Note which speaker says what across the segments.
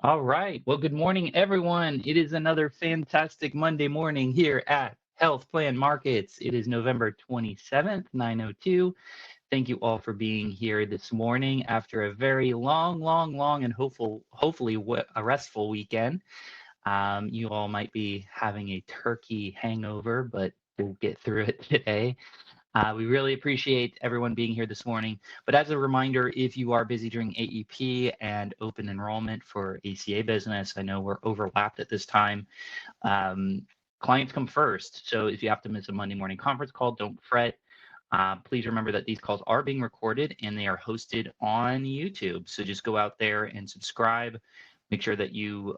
Speaker 1: All right. Well, good morning, everyone. It is another fantastic Monday morning here at Health Plan Markets. It is November 27th, 9:02. Thank you all for being here this morning after a very long, and hopefully a restful weekend. You all might be having a turkey hangover, but we'll get through it today. We really appreciate everyone being here this morning. But as a reminder, if you are busy during AEP and open enrollment for ACA business, I know we're overlapped at this time. Um, Clients come first. So if you have to miss a Monday morning conference call, don't fret. Please remember that these calls are being recorded and they are hosted on YouTube. So just go out there and subscribe. Make sure that you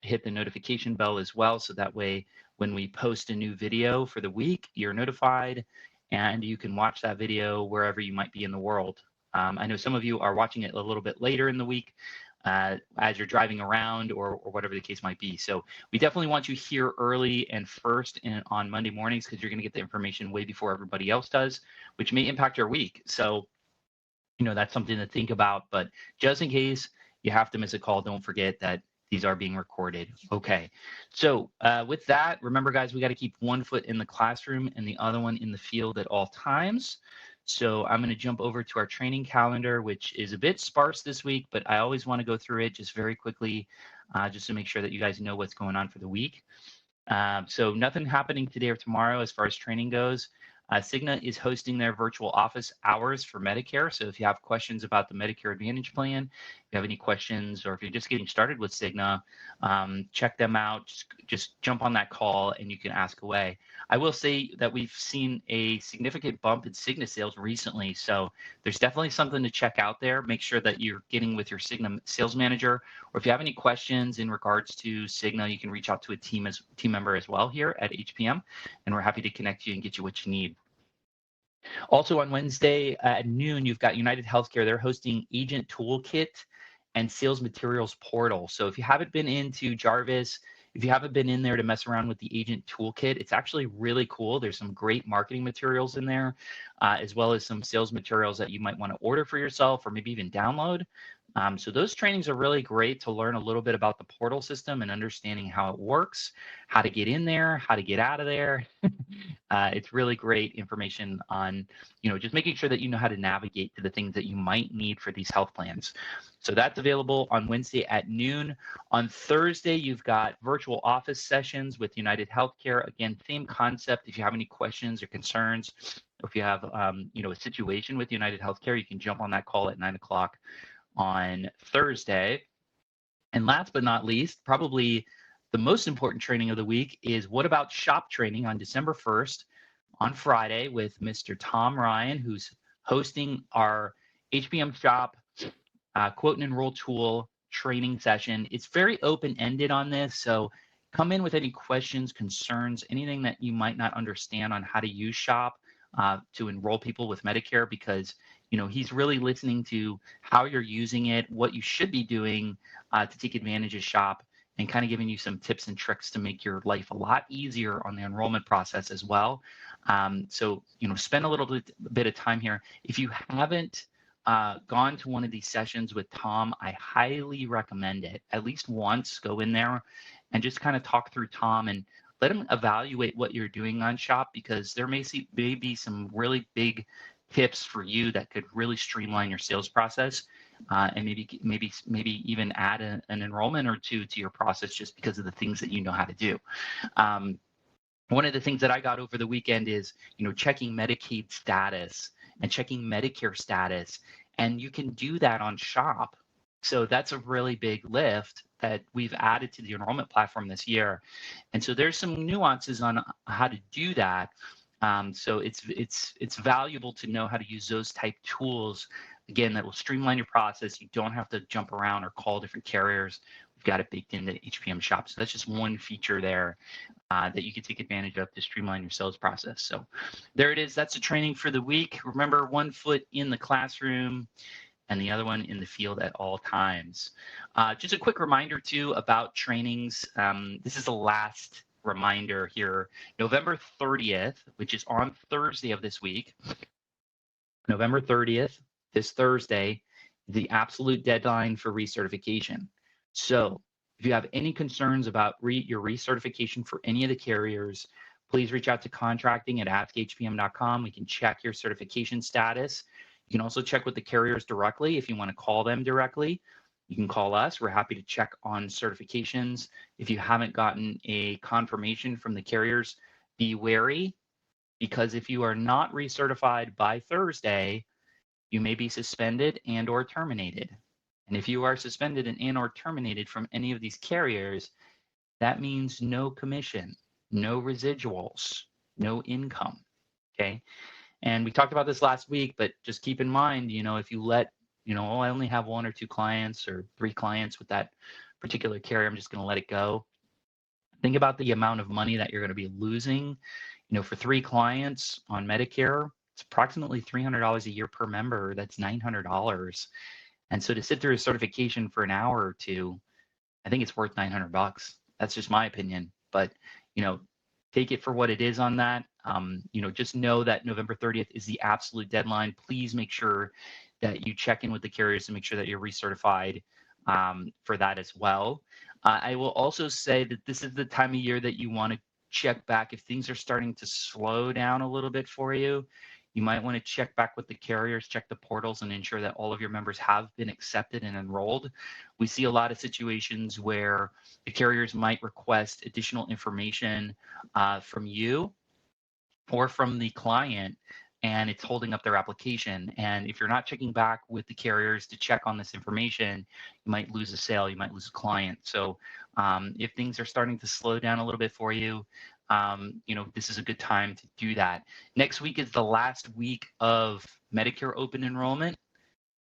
Speaker 1: hit the notification bell as well. So that way, when we post a new video for the week, you're notified and you can watch that video wherever you might be in the world. I know some of you are watching it a little bit later in the week as you're driving around or whatever the case might be. So we definitely want you here early and first on Monday mornings because you're going to get the information way before everybody else does, which may impact your week. So, that's something to think about. But just in case you have to miss a call, don't forget that these are being recorded. Okay. So with that, remember, guys, we got to keep one foot in the classroom and the other one in the field at all times. So I'm going to jump over to our training calendar, which is a bit sparse this week, but I always want to go through it just very quickly, just to make sure that you guys know what's going on for the week. So nothing happening today or tomorrow as far as training goes. Cigna is hosting their virtual office hours for Medicare. So if you have questions about the Medicare Advantage plan, if you have any questions, or if you're just getting started with Cigna, check them out. Just jump on that call and you can ask away. I will say that we've seen a significant bump in Cigna sales recently. So there's definitely something to check out there. Make sure that you're getting with your Cigna sales manager, or if you have any questions in regards to Cigna, you can reach out to a team member as well here at HPM, and we're happy to connect you and get you what you need. Also on Wednesday at noon, you've got United Healthcare. They're hosting Agent Toolkit and Sales Materials Portal. So if you haven't been into Jarvis, if you haven't been in there to mess around with the Agent Toolkit, it's actually really cool. There's some great marketing materials in there, as well as some sales materials that you might want to order for yourself or maybe even download. So those trainings are really great to learn a little bit about the portal system and understanding how it works, how to get in there, how to get out of there. It's really great information on, just making sure that you know how to navigate to the things that you might need for these health plans. So that's available on Wednesday at noon. On Thursday, you've got virtual office sessions with United Healthcare. Again, same concept. If you have any questions or concerns, or if you have, a situation with United Healthcare, you can jump on that call at 9 o'clock on Thursday. And last but not least, probably the most important training of the week is What About Shop training on December 1st on Friday with Mr. Tom Ryan, who's hosting our HPM Shop quote and enroll tool training session. It's very open-ended on this, so come in with any questions, concerns, anything that you might not understand on how to use Shop to enroll people with Medicare, because he's really listening to how you're using it, what you should be doing to take advantage of Shop, and kind of giving you some tips and tricks to make your life a lot easier on the enrollment process as well. So spend a little bit of time here. If you haven't gone to one of these sessions with Tom, I highly recommend it. At least once, go in there and just kind of talk through Tom and let him evaluate what you're doing on Shop, because there may be some really big tips for you that could really streamline your sales process, and maybe even add an enrollment or two to your process just because of the things that you know how to do. One of the things that I got over the weekend is, checking Medicaid status and checking Medicare status, and you can do that on Shop. So that's a really big lift that we've added to the enrollment platform this year. And so there's some nuances on how to do that. So it's valuable to know how to use those type tools. Again, that will streamline your process. You don't have to jump around or call different carriers. We've got it baked into HPM Shop. So that's just one feature there that you can take advantage of to streamline your sales process. So there it is. That's the training for the week. Remember, one foot in the classroom and the other one in the field at all times. Just a quick reminder too about trainings. This is the last reminder here. November 30th, which is on Thursday of this week, November 30th, this Thursday, the absolute deadline for recertification. So if you have any concerns about your recertification for any of the carriers, please reach out to contracting at askhpm.com. We can check your certification status. You can also check with the carriers directly if you want to call them directly. You can call us. We're happy to check on certifications. If you haven't gotten a confirmation from the carriers, be wary, because if you are not recertified by Thursday, you may be suspended and or terminated. And if you are suspended and or terminated from any of these carriers, that means no commission, no residuals, no income. Okay. And we talked about this last week, but just keep in mind, if you let, oh, I only have 1 or 2 clients or 3 clients with that particular carrier, I'm just going to let it go. Think about the amount of money that you're going to be losing. For 3 clients on Medicare, it's approximately $300 a year per member. That's $900. And so to sit through a certification for an hour or two, I think it's worth $900. That's just my opinion. But, take it for what it is on that. Just know that November 30th is the absolute deadline. Please make sure that you check in with the carriers to make sure that you're recertified for that as well. I will also say that this is the time of year that you want to check back if things are starting to slow down a little bit for you. You might want to check back with the carriers, check the portals, and ensure that all of your members have been accepted and enrolled. We see a lot of situations where the carriers might request additional information from you or from the client, and it's holding up their application. And if you're not checking back with the carriers to check on this information, you might lose a sale, you might lose a client. So if things are starting to slow down a little bit for you, this is a good time to do that. Next week is the last week of Medicare open enrollment.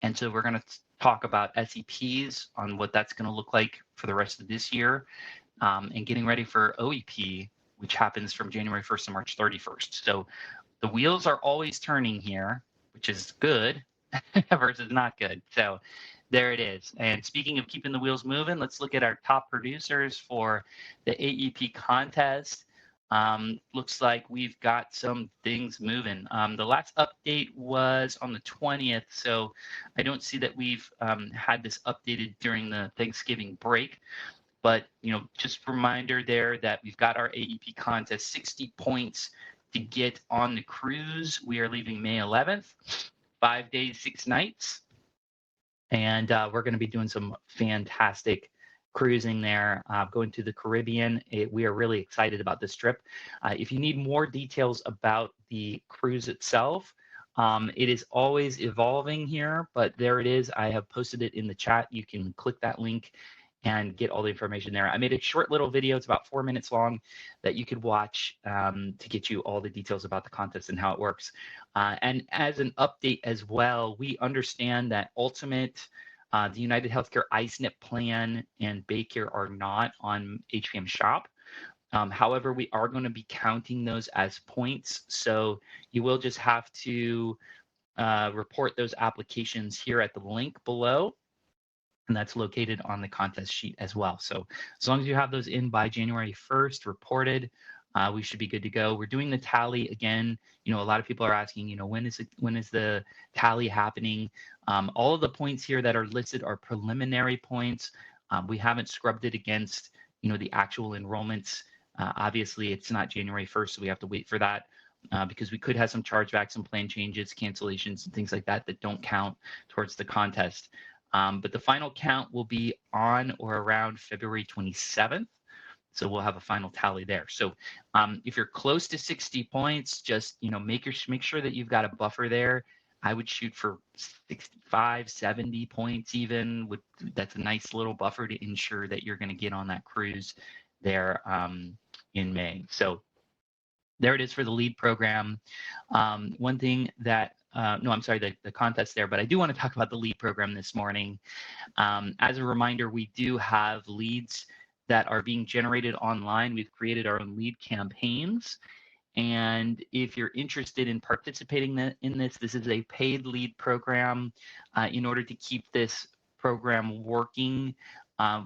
Speaker 1: And so we're going to talk about SEPs on what that's going to look like for the rest of this year, and getting ready for OEP, which happens from January 1st to March 31st. So the wheels are always turning here, which is good versus not good. So there it is. And speaking of keeping the wheels moving, let's look at our top producers for the AEP contest. Looks like we've got some things moving. The last update was on the 20th, so I don't see that we've had this updated during the Thanksgiving break. But, just reminder there that we've got our AEP contest, 60 points to get on the cruise. We are leaving May 11th, 5 days, 6 nights. And we're going to be doing some fantastic cruising there, going to the Caribbean. We are really excited about this trip. If you need more details about the cruise itself, it is always evolving here, but there it is. I have posted it in the chat. You can click that link and get all the information there. I made a short little video, it's about 4 minutes long, that you could watch to get you all the details about the contest and how it works. And as an update as well, we understand that Ultimate, the United Healthcare iSNP plan, and Baycare are not on HPM Shop. However, we are going to be counting those as points. So you will just have to report those applications here at the link below. And that's located on the contest sheet as well. So as long as you have those in by January 1st reported, we should be good to go. We're doing the tally again. A lot of people are asking, when is the tally happening? All of the points here that are listed are preliminary points. We haven't scrubbed it against, the actual enrollments. Obviously, it's not January 1st, so we have to wait for that. Because we could have some chargebacks and plan changes, cancellations, and things like that don't count towards the contest. But the final count will be on or around February 27th. So we'll have a final tally there. So if you're close to 60 points, just make sure that you've got a buffer there. I would shoot for 65, 70 points even. That's a nice little buffer to ensure that you're going to get on that cruise there in May. So there it is for the lead program. One thing that no, I'm sorry, the contest there, but I do want to talk about the lead program this morning. As a reminder, we do have leads that are being generated online. We've created our own lead campaigns. And if you're interested in participating in this, this is a paid lead program. In order to keep this program working,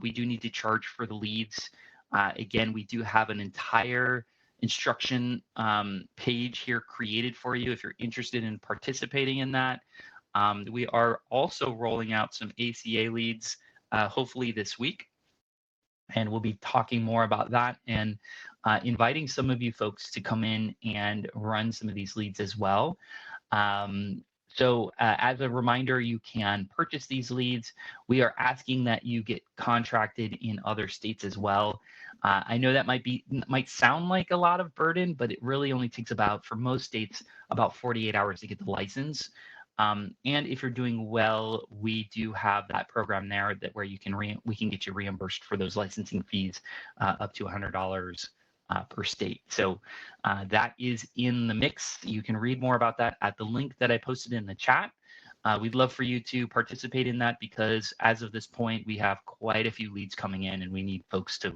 Speaker 1: we do need to charge for the leads. Again, we do have an entire instruction page here created for you if you're interested in participating in that. We are also rolling out some ACA leads hopefully this week. And we'll be talking more about that and inviting some of you folks to come in and run some of these leads as well. So as a reminder, you can purchase these leads. We are asking that you get contracted in other states as well. I know that might sound like a lot of burden, but it really only takes for most states, about 48 hours to get the license. And if you're doing well, we do have that program there where we can get you reimbursed for those licensing fees up to $100 per state. So that is in the mix. You can read more about that at the link that I posted in the chat. We'd love for you to participate in that because as of this point, we have quite a few leads coming in and we need folks to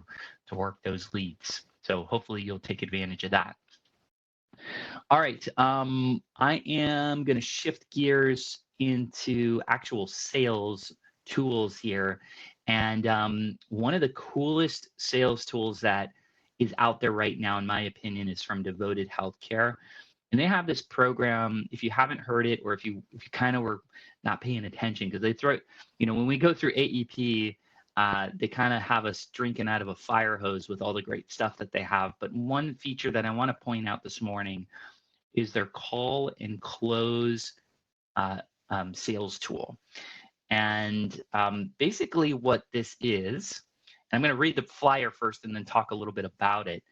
Speaker 1: work those leads. So hopefully you'll take advantage of that. All right, I am going to shift gears into actual sales tools here. And one of the coolest sales tools that is out there right now, in my opinion, is from Devoted Healthcare. And they have this program, if you haven't heard it, or if you kind of were not paying attention, because they throw, when we go through AEP, they kind of have us drinking out of a fire hose with all the great stuff that they have. But one feature that I want to point out this morning is their call and close sales tool. And basically what this is, I'm going to read the flyer first and then talk a little bit about it.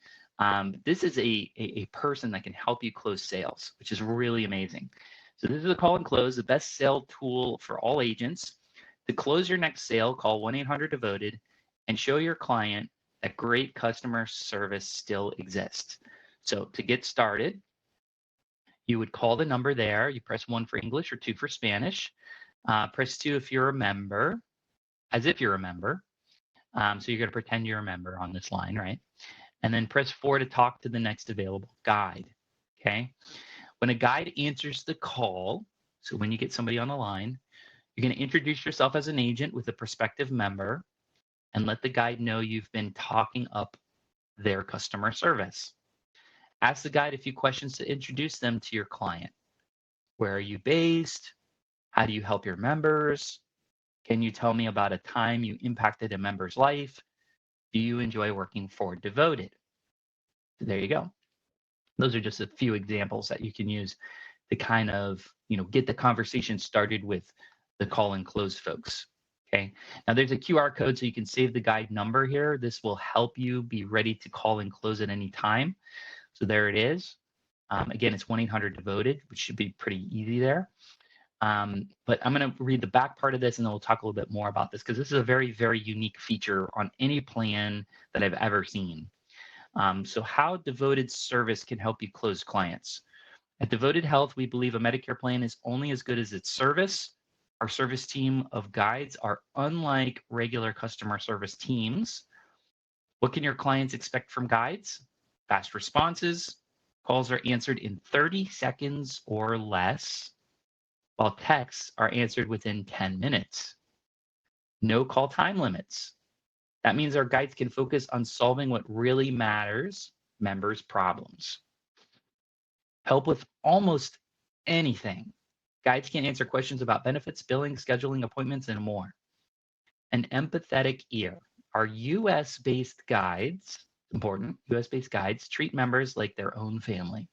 Speaker 1: This is a person that can help you close sales, which is really amazing. So this is a call and close, the best sale tool for all agents. To close your next sale, call 1-800-DEVOTED and show your client that great customer service still exists. So to get started, you would call the number there. You press 1 for English or 2 for Spanish. Press 2 if you're a member, as if you're a member. So you're going to pretend you're a member on this line, right? And then press 4 to talk to the next available guide, okay? When a guide answers the call, so when you get somebody on the line, you're going to introduce yourself as an agent with a prospective member and let the guide know you've been talking up their customer service. Ask the guide a few questions to introduce them to your client. Where are you based? How do you help your members? Can you tell me about a time you impacted a member's life? Do you enjoy working for Devoted? So there you go. Those are just a few examples that you can use to kind of, get the conversation started with the call and close folks. Okay. Now there's a QR code so you can save the guide number here. This will help you be ready to call and close at any time. So there it is. Again, it's 1-800-DEVOTED, which should be pretty easy there. But I'm going to read the back part of this and then we'll talk a little bit more about this because this is a very, very unique feature on any plan that I've ever seen. So how Devoted service can help you close clients. At Devoted Health, we believe a Medicare plan is only as good as its service. Our service team of guides are unlike regular customer service teams. What can your clients expect from guides? Fast responses. Calls are answered in 30 seconds or less, while texts are answered within 10 minutes. No call time limits. That means our guides can focus on solving what really matters, members' problems. Help with almost anything. Guides can answer questions about benefits, billing, scheduling, appointments, and more. An empathetic ear. Our US-based guides, important, US-based guides treat members like their own family.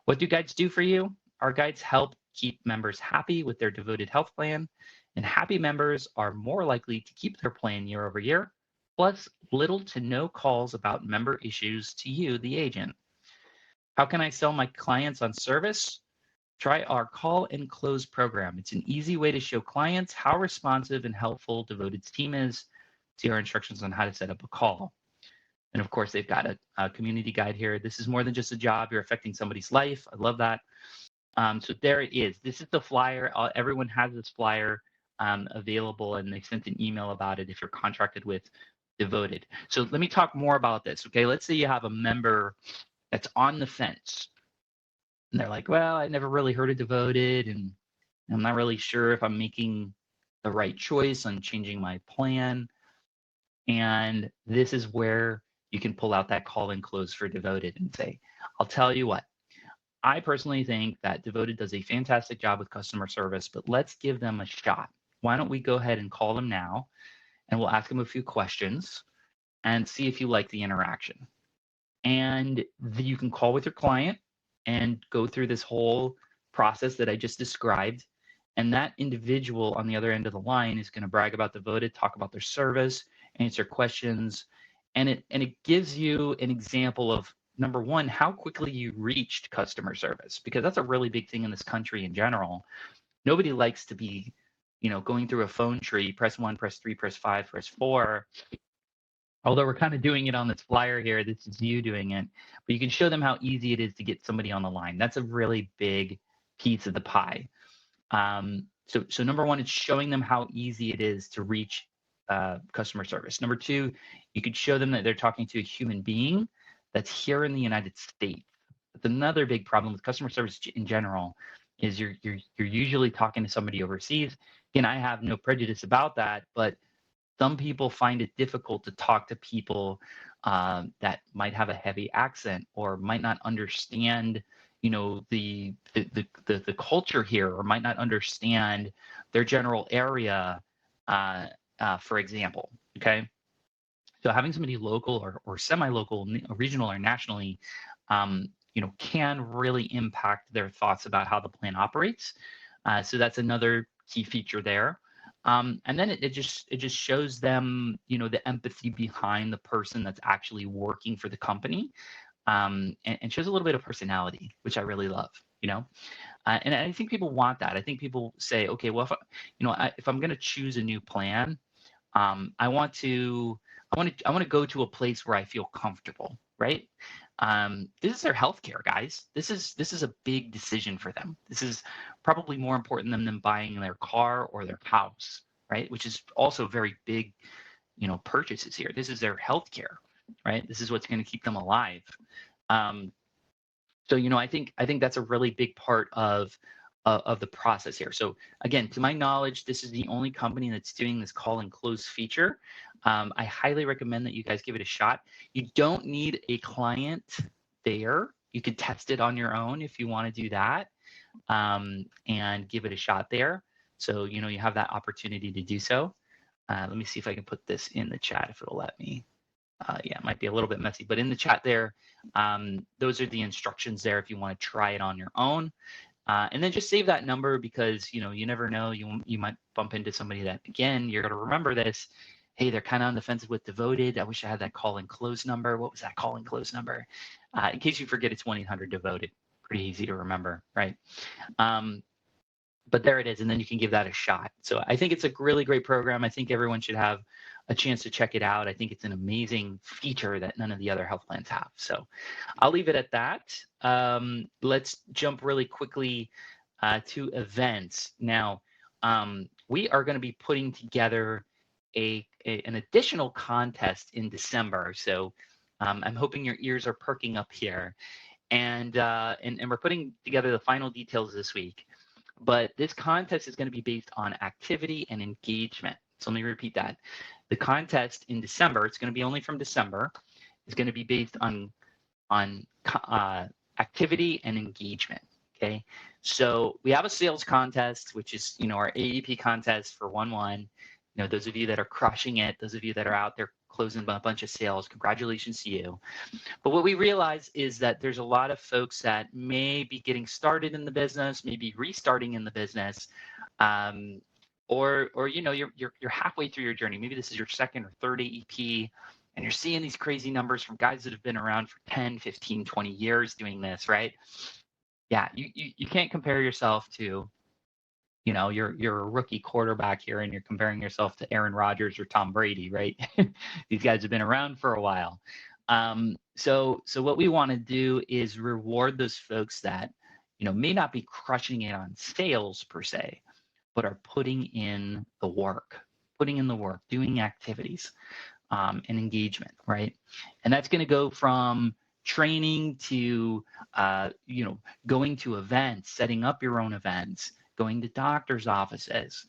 Speaker 1: What do guides do for you? Our guides help keep members happy with their Devoted Health plan, and happy members are more likely to keep their plan year over year, plus little to no calls about member issues to you, the agent. How can I sell my clients on service? Try our call and close program. It's an easy way to show clients how responsive and helpful Devoted's team is. See our instructions on how to set up a call. And of course, they've got a community guide here. This is more than just a job. You're affecting somebody's life. I love that. So there it is. This is the flyer. Everyone has this flyer available, and they sent an email about it if you're contracted with Devoted. So let me talk more about this. Okay, let's say you have a member that's on the fence. And they're like, well, I never really heard of Devoted, and I'm not really sure if I'm making the right choice on changing my plan. And this is where you can pull out that call and close for Devoted and say, I'll tell you what, I personally think that Devoted does a fantastic job with customer service, but let's give them a shot. Why don't we go ahead and call them now, and we'll ask them a few questions. and see if you like the interaction. And you can call with your client and go through this whole process that I just described. And that individual on the other end of the line is going to brag about Devoted, talk about their service, answer questions. And it gives you an example of, number one, how quickly you reached customer service, because that's a really big thing in this country in general. Nobody likes to be, going through a phone tree, press 1, press 3, press 5, press 4. Although we're kind of doing it on this flyer here, this is you doing it, but you can show them how easy it is to get somebody on the line. That's a really big piece of the pie. So number one, it's showing them how easy it is to reach customer service. Number two, you could show them that they're talking to a human being that's here in the United States. That's another big problem with customer service in general, is you're usually talking to somebody overseas. Again, I have no prejudice about that, but some people find it difficult to talk to people that might have a heavy accent or might not understand, the culture here, or might not understand their general area, for example. Okay, so having somebody local or semi-local, regional or nationally, can really impact their thoughts about how the plan operates. So that's another key feature there. And then it just shows them, the empathy behind the person that's actually working for the company, and shows a little bit of personality, which I really love. And I think people want that. I think people say, okay, well, if I'm going to choose a new plan, I want to go to a place where I feel comfortable, right? This is their healthcare, guys. This is a big decision for them. This is probably more important than them buying their car or their house, right? Which is also very big, purchases here. This is their healthcare, right? This is what's going to keep them alive. So I think that's a really big part of the process here. So again, to my knowledge, this is the only company that's doing this call and close feature. I highly recommend that you guys give it a shot. You don't need a client there. You could test it on your own if you want to do that, and give it a shot there. So you have that opportunity to do so. Let me see if I can put this in the chat if it'll let me. Yeah, it might be a little bit messy, but in the chat there, those are the instructions there if you want to try it on your own. And then just save that number, because you never know, you might bump into somebody that, again, you're going to remember this. Hey, they're kind of on the fence with Devoted. I wish I had that call and close number. What was that call and close number? In case you forget, it's 1-800 Devoted. Pretty easy to remember, right? But there it is, and then you can give that a shot. So I think it's a really great program. I think everyone should have a chance to check it out. I think it's an amazing feature that none of the other health plans have. So I'll leave it at that. Let's jump really quickly to events. Now, we are going to be putting together an additional contest in December. So I'm hoping your ears are perking up here. And we're putting together the final details this week. But this contest is going to be based on activity and engagement. So let me repeat that. The contest in December, it's going to be only from December, is going to be based on activity and engagement. Okay. So we have a sales contest, which is, our AEP contest for 1/1. Those of you that are crushing it, those of you that are out there closing a bunch of sales, congratulations to you. But what we realize is that there's a lot of folks that may be getting started in the business, maybe restarting in the business, or you're halfway through your journey. Maybe this is your second or third AEP, and you're seeing these crazy numbers from guys that have been around for 10, 15, 20 years doing this, right? Yeah, you can't compare yourself to, you're a rookie quarterback here and you're comparing yourself to Aaron Rodgers or Tom Brady, right? These guys have been around for a while. So what we want to do is reward those folks that, may not be crushing it on sales per se, but are putting in the work, doing activities, and engagement, right? And that's going to go from training to, going to events, setting up your own events, going to doctor's offices,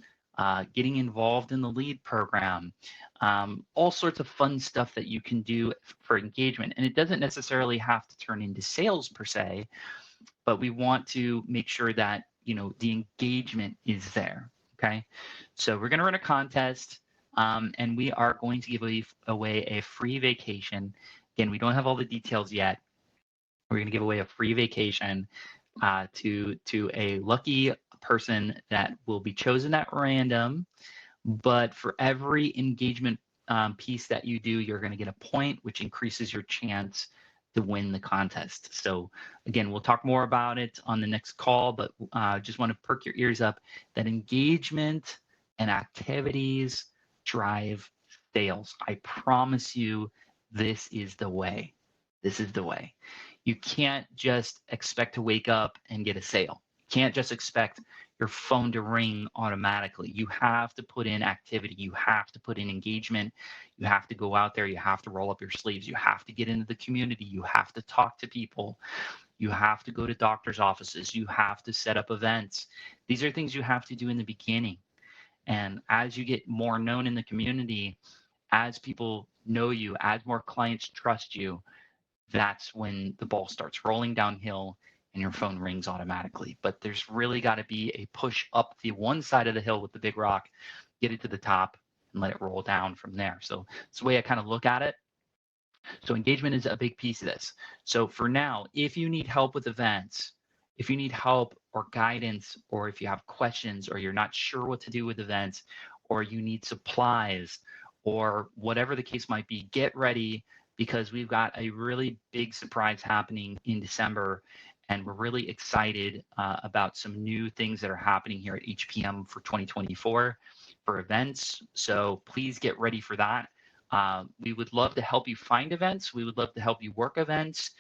Speaker 1: getting involved in the LEAD program, all sorts of fun stuff that you can do for engagement. And it doesn't necessarily have to turn into sales per se, but we want to make sure that, the engagement is there. Okay. So we're going to run a contest. and we are going to give away a free vacation. Again, we don't have all the details yet. We're going to give away a free vacation to a lucky person that will be chosen at random. But for every engagement piece that you do, you're going to get a point, which increases your chance to win the contest. So again, we'll talk more about it on the next call, but just want to perk your ears up that engagement and activities drive sales. I promise you, this is the way. This is the way. You can't just expect to wake up and get a sale. You can't just expect your phone to ring automatically. You have to put in activity. You have to put in engagement. You have to go out there. You have to roll up your sleeves. You have to get into the community. You have to talk to people. You have to go to doctor's offices. You have to set up events. These are things you have to do in the beginning. And as you get more known in the community, as people know you, as more clients trust you, that's when the ball starts rolling downhill and your phone rings automatically. But there's really got to be a push up the one side of the hill with the big rock, get it to the top, and let it roll down from there. So it's the way I kind of look at it. So engagement is a big piece of this. So for now, if you need help with events, if you need help or guidance, or if you have questions, or you're not sure what to do with events, or you need supplies, or whatever the case might be, get ready, because we've got a really big surprise happening in December, and we're really excited about some new things that are happening here at HPM for 2024 for events. So please get ready for that. We would love to help you find events. We would love to help you work events.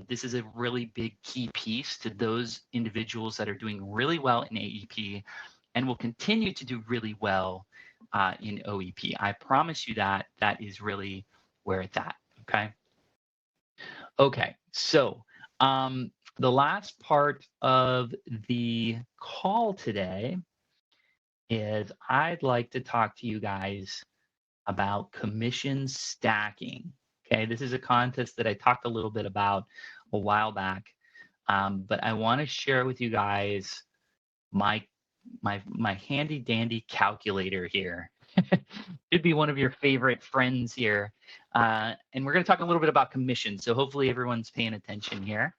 Speaker 1: This is a really big key piece to those individuals that are doing really well in AEP and will continue to do really well in OEP. I promise you that is really where it's at. Okay, so the last part of the call today is I'd like to talk to you guys about commission stacking. Okay, this is a contest that I talked a little bit about a while back, but I want to share with you guys my handy dandy calculator here. Should be one of your favorite friends here. And we're going to talk a little bit about commission. So hopefully everyone's paying attention here.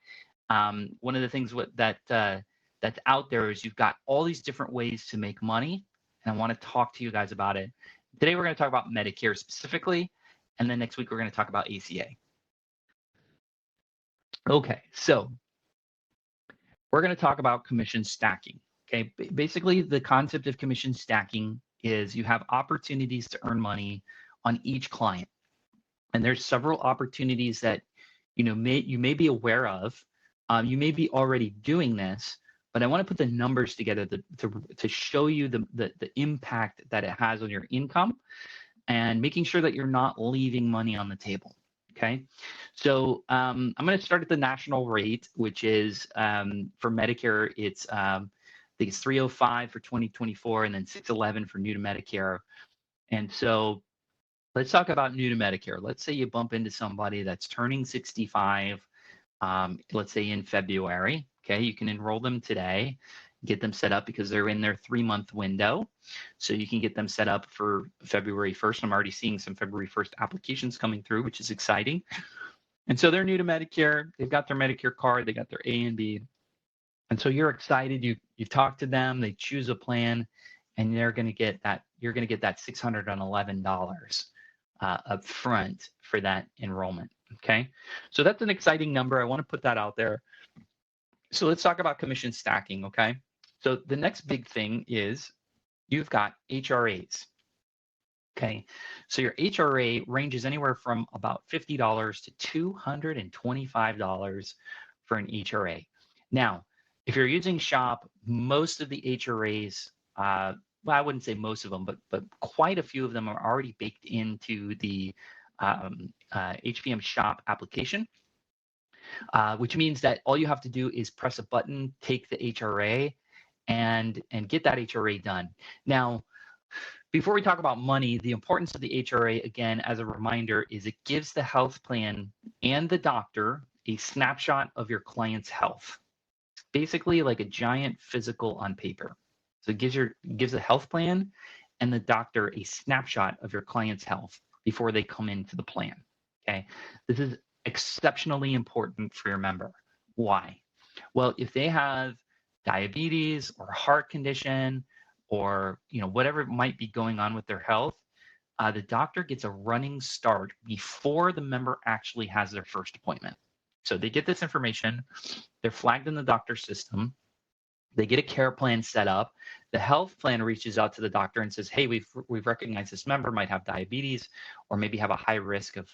Speaker 1: One of the things that's out there is you've got all these different ways to make money. And I want to talk to you guys about it. Today we're going to talk about Medicare specifically. And then next week we're going to talk about ACA. Okay, so we're going to talk about commission stacking. Okay, basically the concept of commission stacking is you have opportunities to earn money on each client. And there's several opportunities that you may be aware of. You may be already doing this, but I want to put the numbers together to show you the impact that it has on your income and making sure that you're not leaving money on the table. Okay, so I'm going to start at the national rate, which is for Medicare, it's I think it's 305 for 2024 and then 611 for new to Medicare. And so let's talk about new to Medicare. Let's say you bump into somebody that's turning 65, let's say in February. Okay, you can enroll them today, get them set up because they're in their 3-month window. So you can get them set up for February 1st. I'm already seeing some February 1st applications coming through, which is exciting. And so they're new to Medicare. They've got their Medicare card. They got their A and B. And so you're excited. You talk to them. They choose a plan, and they're going to get that. You're going to get that $611 up front for that enrollment. Okay, so that's an exciting number. I want to put that out there. So let's talk about commission stacking. Okay, so the next big thing is you've got HRAs. Okay, so your HRA ranges anywhere from about $50 to $225 for an HRA. Now, if you're using SHOP, most of the HRAs, well, I wouldn't say most of them, but quite a few of them are already baked into the HPM SHOP application, which means that all you have to do is press a button, take the HRA, and get that HRA done. Now, before we talk about money, the importance of the HRA, again, as a reminder, is it gives the health plan and the doctor a snapshot of your client's health. Basically like a giant physical on paper. So it gives the health plan and the doctor a snapshot of your client's health before they come into the plan. Okay, this is exceptionally important for your member. Why? Well, if they have diabetes or heart condition or whatever might be going on with their health, the doctor gets a running start before the member actually has their first appointment. So they get this information, they're flagged in the doctor's system, they get a care plan set up. The health plan reaches out to the doctor and says, "Hey, we've recognized this member might have diabetes, or maybe have a high risk of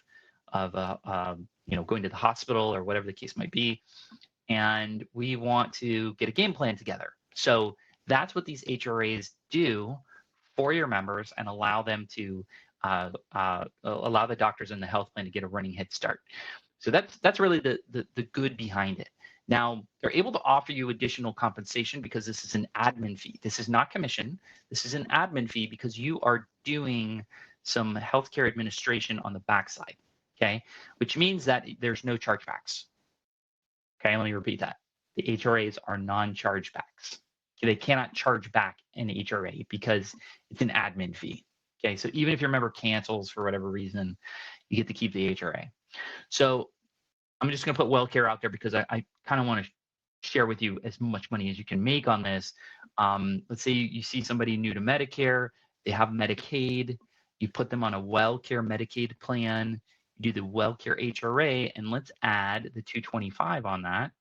Speaker 1: going to the hospital or whatever the case might be, and we want to get a game plan together." So that's what these HRAs do for your members and allow them to allow the doctors and the health plan to get a running head start. So that's really the good behind it. Now, they're able to offer you additional compensation because this is an admin fee. This is not commission. This is an admin fee because you are doing some healthcare administration on the backside, okay? Which means that there's no chargebacks. Okay, let me repeat that. The HRAs are non-chargebacks. Okay, they cannot charge back an HRA because it's an admin fee. Okay, so even if your member cancels for whatever reason, you get to keep the HRA. So I'm just going to put WellCare out there because I kind of want to share with you as much money as you can make on this. Let's say you see somebody new to Medicare, they have Medicaid, you put them on a WellCare Medicaid plan, you do the WellCare HRA, and let's add the $225 on that.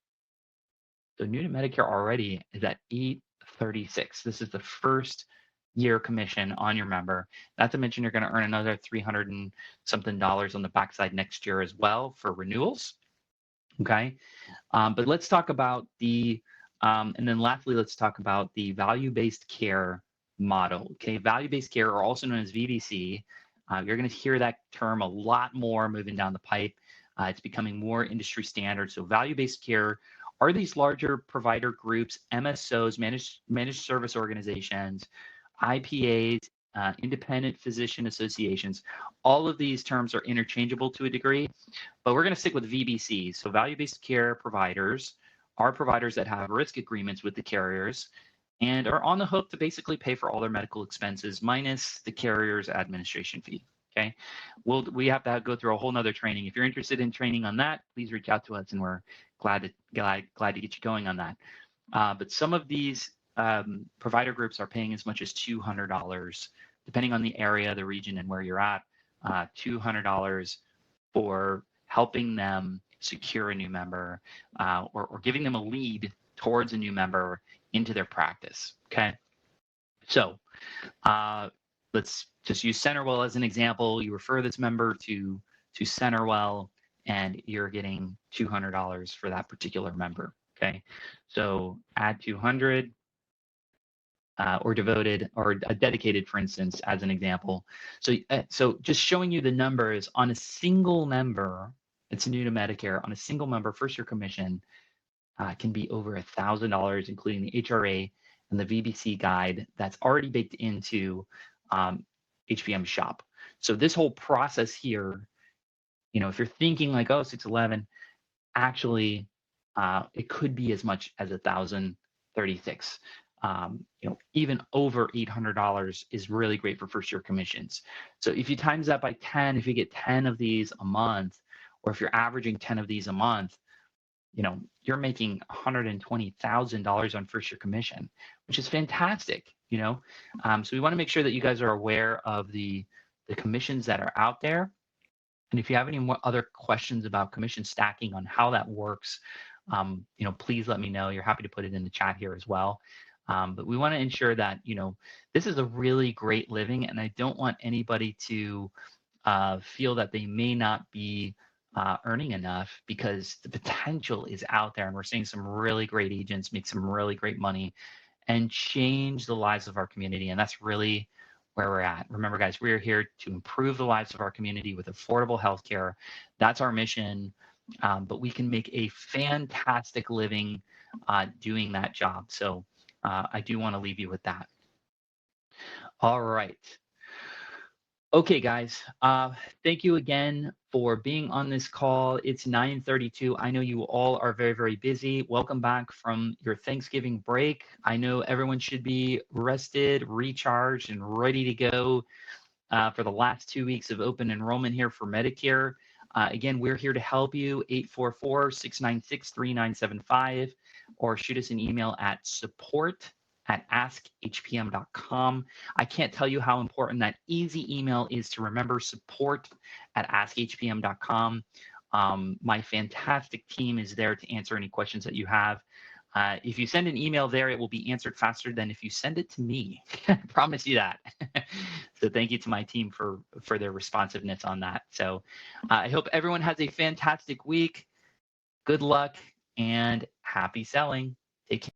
Speaker 1: So new to Medicare already is at $836. This is the first year commission on your member. Not to mention you're going to earn another $300 and something on the backside next year as well for renewals. Okay, but let's talk about the, and then lastly, let's talk about the value-based care model. Okay, value-based care, or also known as VBC. You're going to hear that term a lot more moving down the pipe. It's becoming more industry standard. So value-based care are these larger provider groups, MSOs, managed service organizations, IPAs, independent physician associations. All of these terms are interchangeable to a degree, but we're going to stick with VBCs. So value-based care providers are providers that have risk agreements with the carriers and are on the hook to basically pay for all their medical expenses minus the carrier's administration fee. Okay, we have to go through a whole nother training. If you're interested in training on that, please reach out to us, and we're glad to get you going on that. But some of these provider groups are paying as much as $200, depending on the area, the region, and where you're at. $200 for helping them secure a new member, or giving them a lead towards a new member into their practice. Okay, so let's just use CenterWell as an example. You refer this member to CenterWell, and you're getting $200 for that particular member. Okay, so add 200, or devoted or dedicated, for instance, as an example. So just showing you the numbers on a single member, it's new to Medicare, on a single member, first year commission can be over $1,000, including the HRA and the VBC guide that's already baked into HPM Shop. So this whole process here, if you're thinking like, oh, 611, actually, it could be as much as $1,036. Even over $800 is really great for first year commissions. So if you times that by 10, if you get 10 of these a month, or if you're averaging 10 of these a month, you're making $120,000 on first year commission, which is fantastic. So we want to make sure that you guys are aware of the commissions that are out there. And if you have any more other questions about commission stacking on how that works, please let me know. You're happy to put it in the chat here as well. But we want to ensure that, this is a really great living, and I don't want anybody to feel that they may not be earning enough, because the potential is out there, and we're seeing some really great agents make some really great money and change the lives of our community. And that's really where we're at. Remember, guys, we're here to improve the lives of our community with affordable healthcare. That's our mission. But we can make a fantastic living doing that job. So I do want to leave you with that. All right. Okay, guys. Thank you again for being on this call. It's 9:32. I know you all are very, very busy. Welcome back from your Thanksgiving break. I know everyone should be rested, recharged, and ready to go for the last 2 weeks of open enrollment here for Medicare. Again, we're here to help you, 844-696-3975, or shoot us an email at support@askhpm.com. I can't tell you how important that easy email is to remember, support@askhpm.com. My fantastic team is there to answer any questions that you have. If you send an email there, it will be answered faster than if you send it to me. I promise you that. So thank you to my team for their responsiveness on that. So I hope everyone has a fantastic week. Good luck and happy selling. Take care.